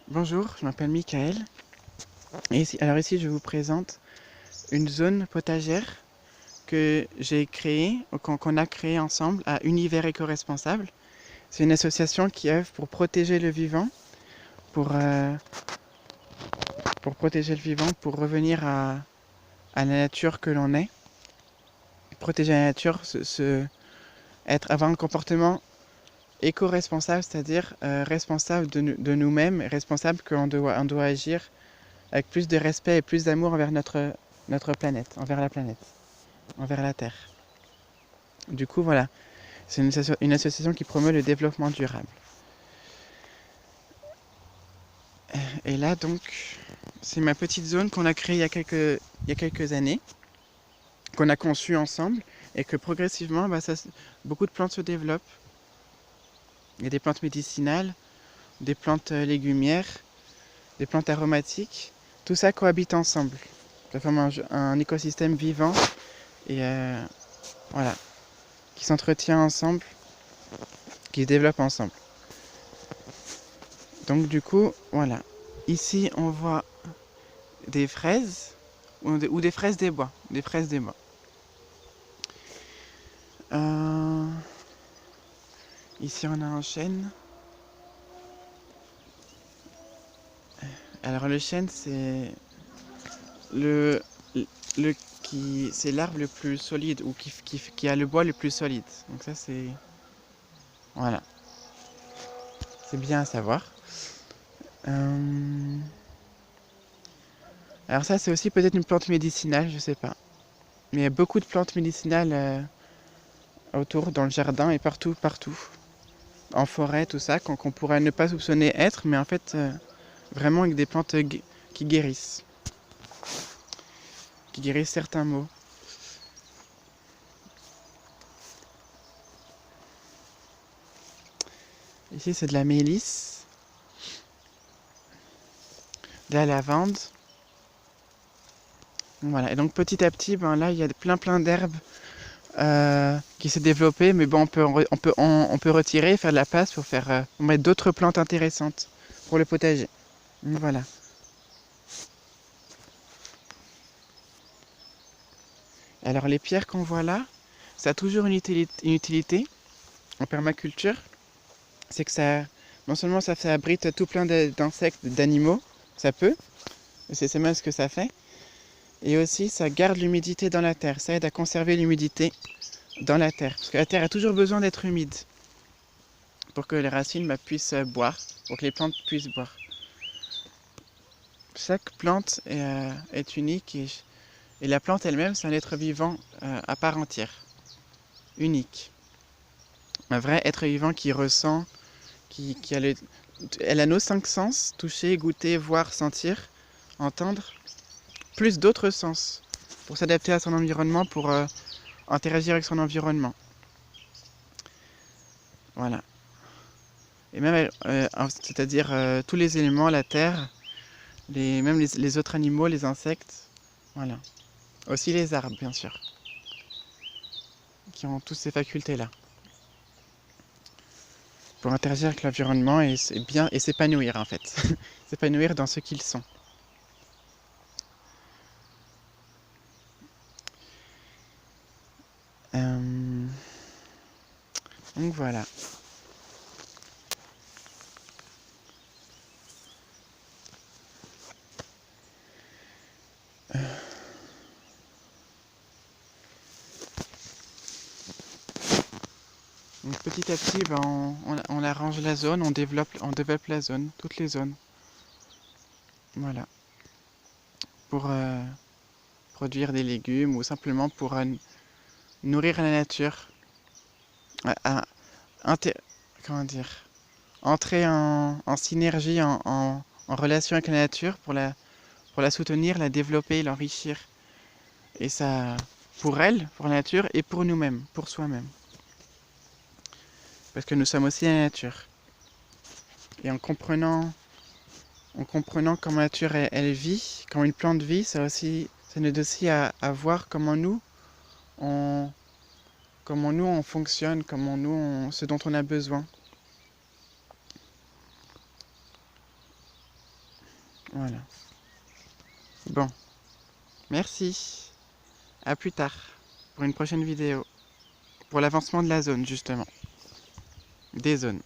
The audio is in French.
Bonjour, je m'appelle Michael. Alors ici, je vous présente une zone potagère que j'ai créée, qu'on a créée ensemble à Univers Éco-Responsable. C'est une association qui œuvre pour protéger le vivant, pour, euh, pour protéger le vivant, pour revenir à la nature que l'on est. Protéger la nature, avoir un comportement éco-responsable, c'est-à-dire responsable de nous-mêmes, responsable on doit agir avec plus de respect et plus d'amour envers notre planète, envers la planète, envers la Terre. Du coup, voilà, c'est une association qui promeut le développement durable. Et là, donc, c'est ma petite zone qu'on a créée il y a quelques années, qu'on a conçue ensemble, et que progressivement, beaucoup de plantes se développent. Il y a des plantes médicinales, des plantes légumières, des plantes aromatiques. Tout ça cohabite ensemble. Ça forme un écosystème vivant et voilà, qui s'entretient ensemble, qui se développe ensemble. Donc du coup, voilà. Ici, on voit des fraises ou des fraises des bois. Des fraises des bois. Euh, Ici, on a un chêne. Alors le chêne, c'est le, le c'est l'arbre le plus solide ou qui a le bois le plus solide. Donc ça, c'est voilà, c'est bien à savoir. Euh, alors ça, c'est aussi peut-être une plante médicinale, je sais pas. Mais il y a beaucoup de plantes médicinales autour dans le jardin et partout, partout. En forêt, tout ça, qu'on pourrait ne pas soupçonner être, mais en fait, vraiment avec des plantes qui guérissent. Qui guérissent certains maux. Ici, c'est de la mélisse, de la lavande. Voilà, et donc petit à petit, ben là, il y a plein d'herbes qui s'est développé, mais bon, on peut retirer, faire de la place pour mettre d'autres plantes intéressantes pour le potager. Donc, voilà. Alors les pierres qu'on voit là, ça a toujours une utilité en permaculture. C'est que non seulement ça abrite tout plein d'insectes, d'animaux, ça peut, c'est même ce que ça fait, et aussi ça garde l'humidité dans la terre, ça aide à conserver l'humidité dans la terre, parce que la terre a toujours besoin d'être humide pour que les racines puissent boire, pour que les plantes puissent boire. Chaque plante est unique et la plante elle-même c'est un être vivant à part entière, unique. Un vrai être vivant qui ressent, qui a elle a nos cinq sens, toucher, goûter, voir, sentir, entendre, plus d'autres sens pour s'adapter à son environnement, pour interagir avec son environnement. Voilà. Et même, c'est-à-dire tous les éléments, la terre, même les autres animaux, les insectes, voilà. Aussi les arbres, bien sûr, qui ont toutes ces facultés-là pour interagir avec l'environnement et s'épanouir en fait, s'épanouir dans ce qu'ils sont. Euh, donc voilà. Donc petit à petit, on arrange la zone, on développe la zone, toutes les zones. Voilà. Pour produire des légumes ou simplement pour nourrir la nature. À, à, comment dire, entrer en synergie, en relation avec la nature pour la soutenir, la développer, l'enrichir. Et ça, pour elle, pour la nature et pour nous-mêmes, pour soi-même. Parce que nous sommes aussi la nature. Et en comprenant comment la nature elle vit, comment une plante vit, ça nous aide aussi à voir on, comment nous on fonctionne, ce dont on a besoin. Voilà. Bon, merci. À plus tard pour une prochaine vidéo. Pour l'avancement de la zone, justement. Des zones.